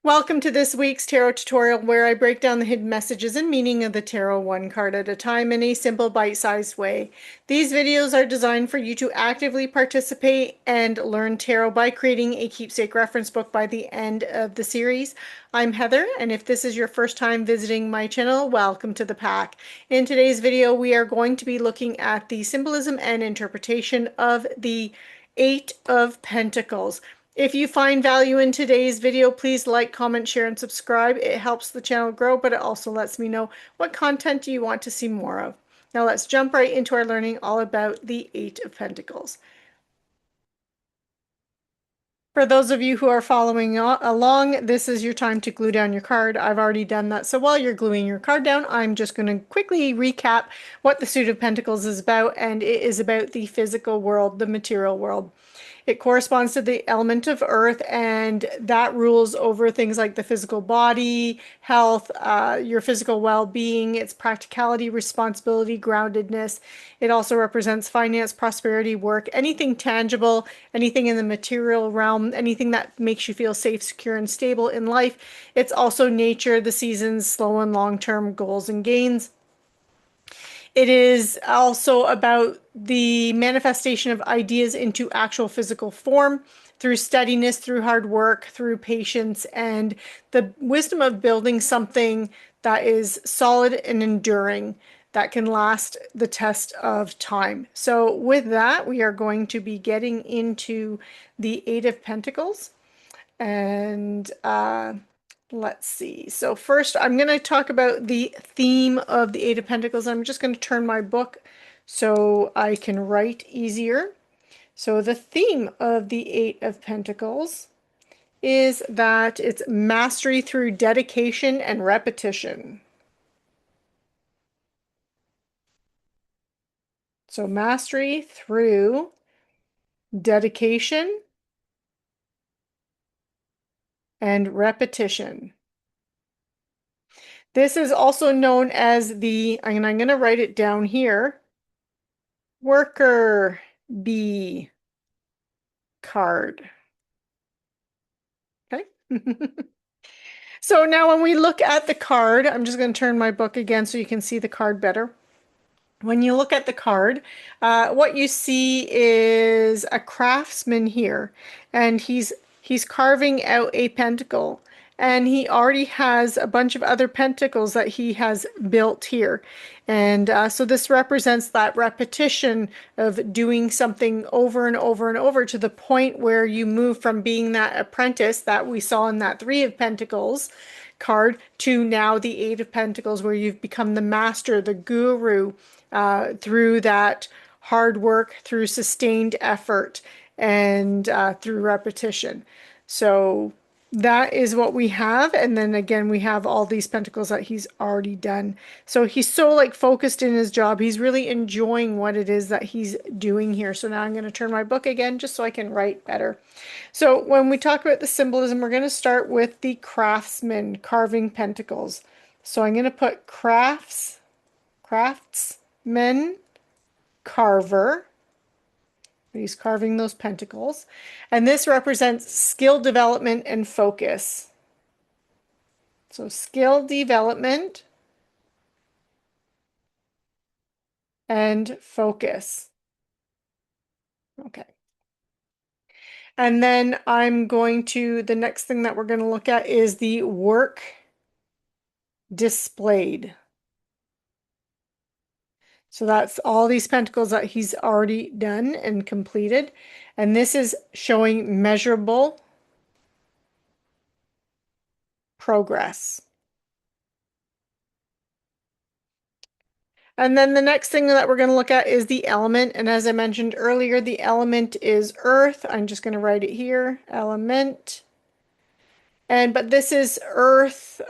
Welcome to this week's tarot tutorial where I break down the hidden messages and meaning of the tarot one card at a time in a simple bite-sized way. These videos are designed for you to actively participate and learn tarot by creating a keepsake reference book by the end of the series. I'm Heather, and if this is your first time visiting my channel, welcome to the pack. In today's video, we are going to be looking at the symbolism and interpretation of the Eight of Pentacles. If you find value in today's video, please like, comment, share, and subscribe. It helps the channel grow, but it also lets me know what content do you want to see more of. Now let's jump right into our learning all about the Eight of Pentacles. For those of you who are following along, this is your time to glue down your card. I've already done that. So while you're gluing your card down, I'm just going to quickly recap what the Suit of Pentacles is about, and it is about the physical world, the material world. It corresponds to the element of earth, and that rules over things like the physical body, health, your physical well-being, its practicality, responsibility, groundedness. It also represents finance, prosperity, work, anything tangible, anything in the material realm, anything that makes you feel safe, secure, and stable in life. It's also nature, the seasons, slow and long-term goals and gains. It is also about the manifestation of ideas into actual physical form through steadiness, through hard work, through patience, and the wisdom of building something that is solid and enduring that can last the test of time. So with that, we are going to be getting into the Eight of Pentacles. And let's see. So first, I'm going to talk about the theme of the Eight of Pentacles. I'm just going to turn my book so I can write easier. So the theme of the Eight of Pentacles is that it's mastery through dedication and repetition. So mastery through dedication and repetition. This is also known as the, and I'm going to write it down here, worker bee card. Okay. So now when we look at the card, I'm just going to turn my book again so you can see the card better. When you look at the card, what you see is a craftsman here, and he's carving out a pentacle, and he already has a bunch of other pentacles that he has built here. And so this represents that repetition of doing something over and over and over to the point where you move from being that apprentice that we saw in that Three of Pentacles card to now the Eight of Pentacles, where you've become the master, the guru, through that hard work, through sustained effort, and through repetition. So that is what we have. And then again, we have all these pentacles that he's already done. So he's so like focused in his job. He's really enjoying what it is that he's doing here. So now I'm going to turn my book again just so I can write better. So when we talk about the symbolism, we're going to start with the craftsman carving pentacles. So I'm going to put craftsman, Carver. He's carving those pentacles. And this represents skill development and focus. So skill development and focus. Okay. And then I'm going to, the next thing that we're going to look at is the work displayed. So that's all these pentacles that he's already done and completed. And this is showing measurable progress. And then the next thing that we're going to look at is the element. And as I mentioned earlier, the element is earth. I'm just going to write it here, element. But this is earth,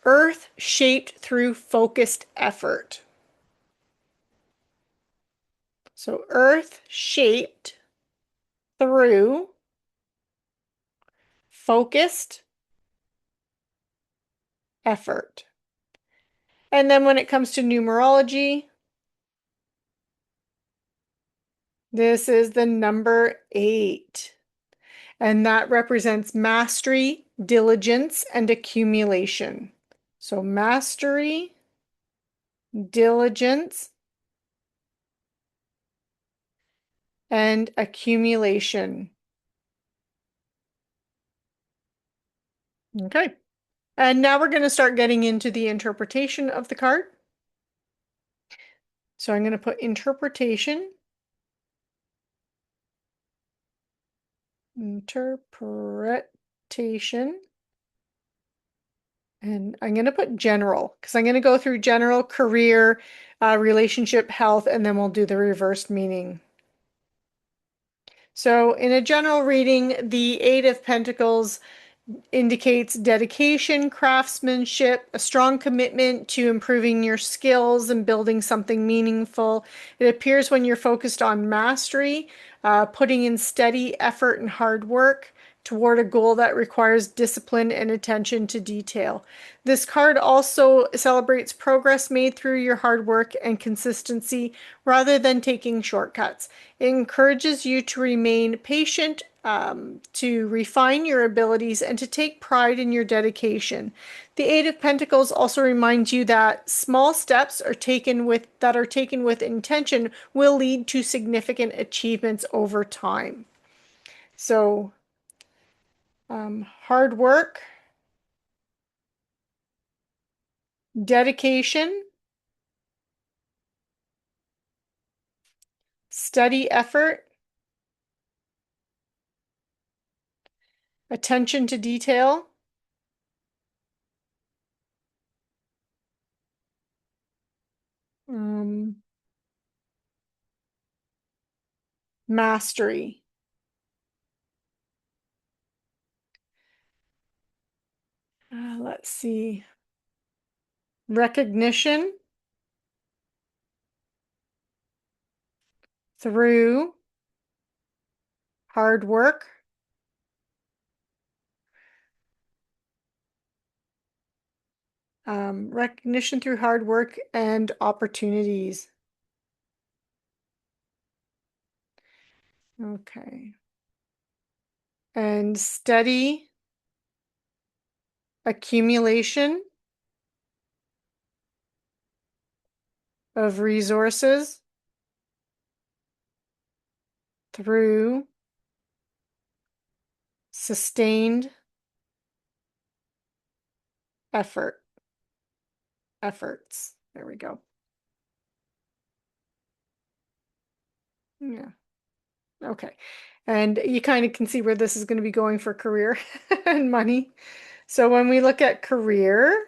earth shaped through focused effort. So earth shaped through focused effort. And then when it comes to numerology, this is the number 8. And that represents mastery, diligence, and accumulation. So mastery, diligence, and accumulation. Okay. And now we're going to start getting into the interpretation of the card. So I'm going to put interpretation. Interpretation. And I'm going to put general because I'm going to go through general, career, relationship, health, and then we'll do the reversed meaning. So in a general reading, the Eight of Pentacles indicates dedication, craftsmanship, a strong commitment to improving your skills and building something meaningful. It appears when you're focused on mastery, putting in steady effort and hard work toward a goal that requires discipline and attention to detail. This card also celebrates progress made through your hard work and consistency rather than taking shortcuts. It encourages you to remain patient, to refine your abilities, and to take pride in your dedication. The Eight of Pentacles also reminds you that small steps are taken with intention will lead to significant achievements over time. So, hard work, dedication, steady effort, attention to detail, um, mastery. Let's see. Recognition through hard work, recognition through hard work and opportunities. Okay. And steady accumulation of resources through sustained efforts. There we go. Yeah. Okay. And you kind of can see where this is going to be going for career and money. So when we look at career,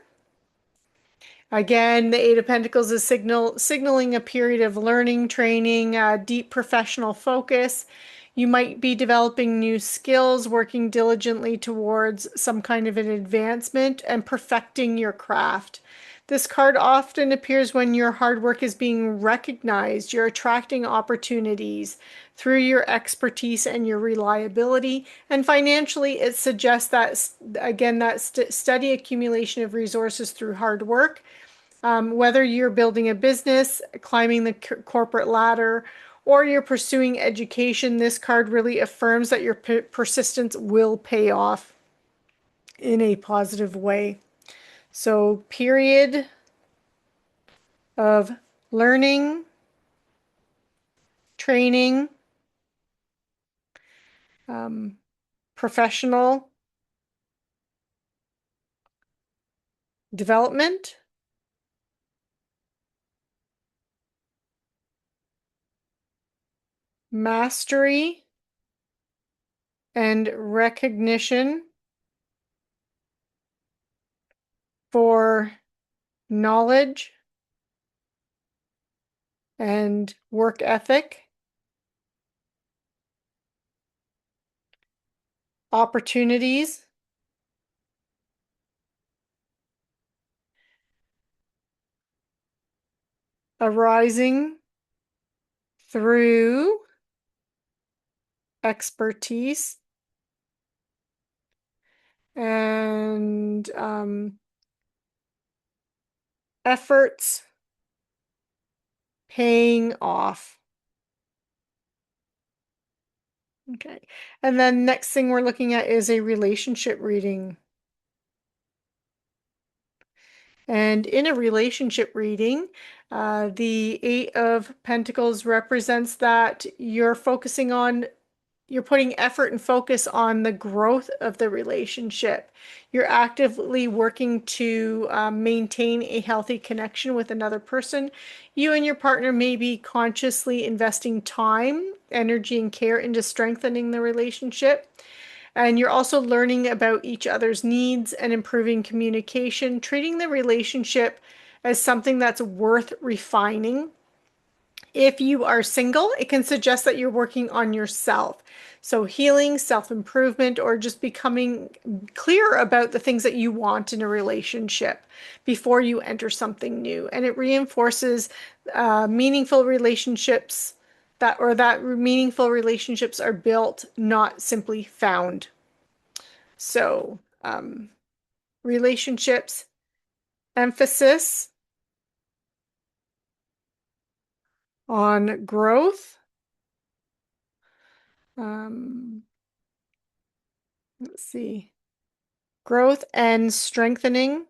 again, the Eight of Pentacles is signaling a period of learning, training, deep professional focus. You might be developing new skills, working diligently towards some kind of an advancement, and perfecting your craft. This card often appears when your hard work is being recognized. You're attracting opportunities through your expertise and your reliability. And financially, it suggests that, again, that steady accumulation of resources through hard work. Whether you're building a business, climbing the corporate ladder, or you're pursuing education, this card really affirms that your persistence will pay off in a positive way. So, period of learning, training, professional development, mastery, and recognition for knowledge and work ethic, opportunities, arising through expertise and efforts paying off. Okay. And then next thing we're looking at is a relationship reading. And in a relationship reading, the Eight of Pentacles represents that you're putting effort and focus on the growth of the relationship. You're actively working to maintain a healthy connection with another person. You and your partner may be consciously investing time, energy, and care into strengthening the relationship. And you're also learning about each other's needs and improving communication, treating the relationship as something that's worth refining. If you are single, it can suggest that you're working on yourself. So healing, self-improvement, or just becoming clear about the things that you want in a relationship before you enter something new. And it reinforces meaningful relationships that meaningful relationships are built, not simply found. So, relationships, emphasis on growth. Um, let's see. Growth and strengthening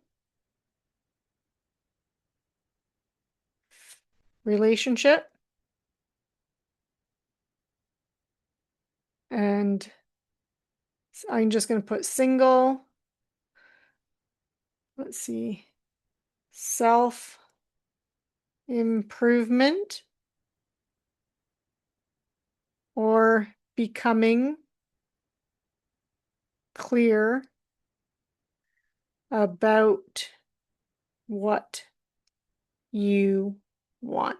relationship. And I'm just going to put single. Let's see. Self improvement or becoming clear about what you want.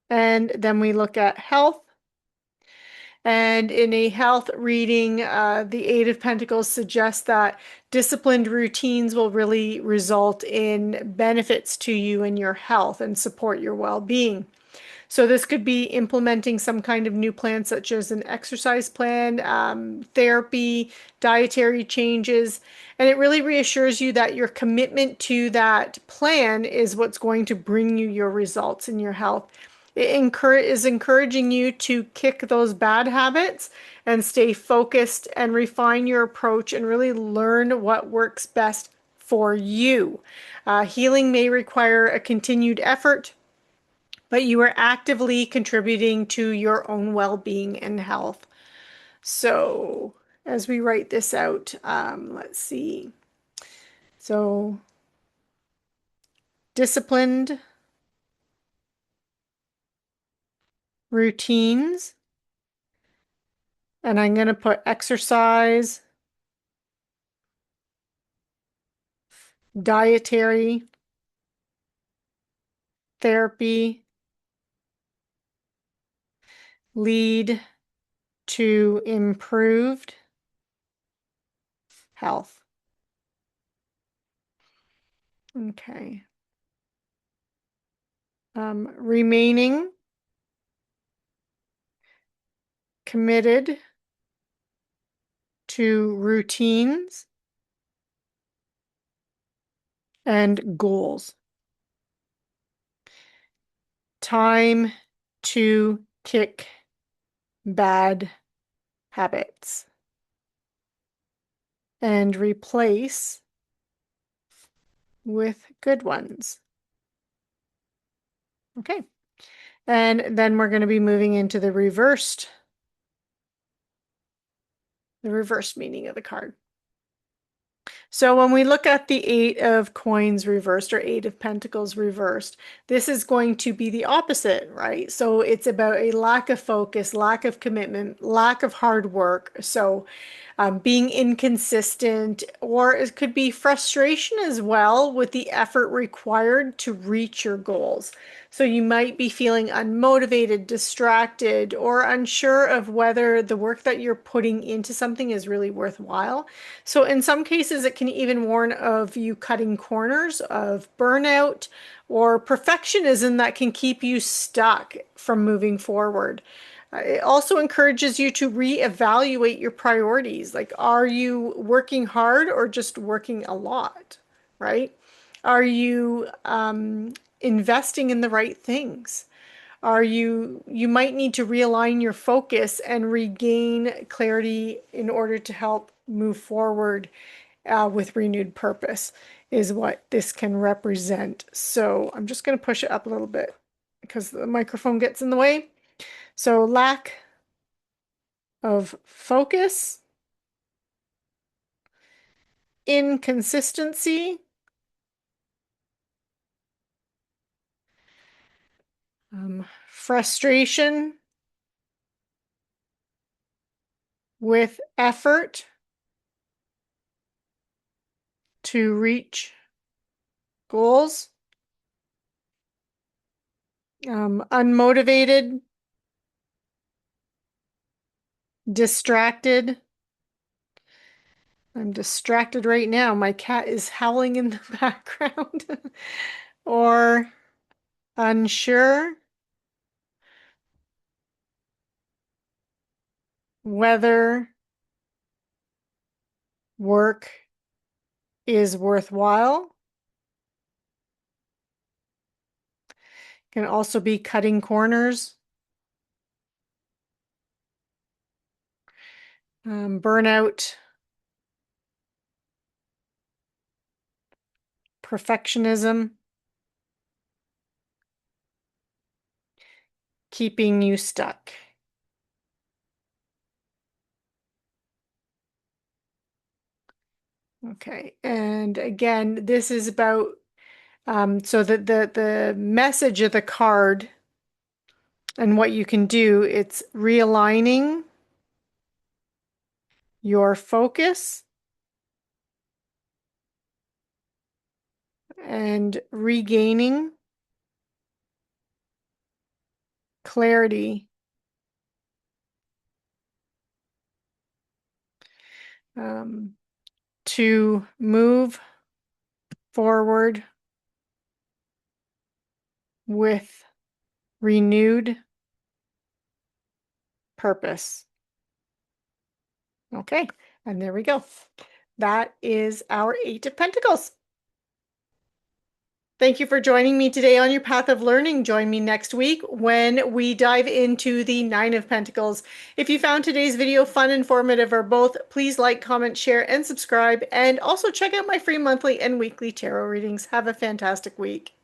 And then we look at health. And in a health reading, the Eight of Pentacles suggests that disciplined routines will really result in benefits to you and your health and support your well-being. So this could be implementing some kind of new plan, such as an exercise plan, therapy, dietary changes, and it really reassures you that your commitment to that plan is what's going to bring you your results in your health. It is encouraging you to kick those bad habits and stay focused and refine your approach and really learn what works best for you. Healing may require a continued effort, but you are actively contributing to your own well-being and health. So as we write this out, let's see. So disciplined routines, and I'm going to put exercise, dietary, therapy, lead to improved health. Okay. Remaining committed to routines and goals. Time to kick bad habits and replace with good ones. Okay. And then we're going to be moving into the reversed meaning of the card. So when we look at the Eight of Coins reversed or Eight of Pentacles reversed, this is going to be the opposite, right? So it's about a lack of focus, lack of commitment, lack of hard work. So being inconsistent, or it could be frustration as well with the effort required to reach your goals. So you might be feeling unmotivated, distracted, or unsure of whether the work that you're putting into something is really worthwhile. So in some cases, it can even warn of you cutting corners, of burnout, or perfectionism that can keep you stuck from moving forward. It also encourages you to reevaluate your priorities. Like, are you working hard or just working a lot, right? Are you investing in the right things? You might need to realign your focus and regain clarity in order to help move forward with renewed purpose is what this can represent. So I'm just going to push it up a little bit because the microphone gets in the way. So lack of focus, inconsistency, frustration with effort to reach goals, unmotivated, distracted. I'm distracted right now. My cat is howling in the background. Or unsure whether work is worthwhile. Can also be cutting corners, burnout, perfectionism, keeping you stuck. Okay, and again, this is about so the message of the card and what you can do, it's realigning your focus and regaining clarity. To move forward with renewed purpose. Okay, and there we go. That is our Eight of Pentacles. Thank you for joining me today on your path of learning. Join me next week when we dive into the Nine of Pentacles. If you found today's video fun, informative, or both, please like, comment, share, and subscribe. And also check out my free monthly and weekly tarot readings. Have a fantastic week.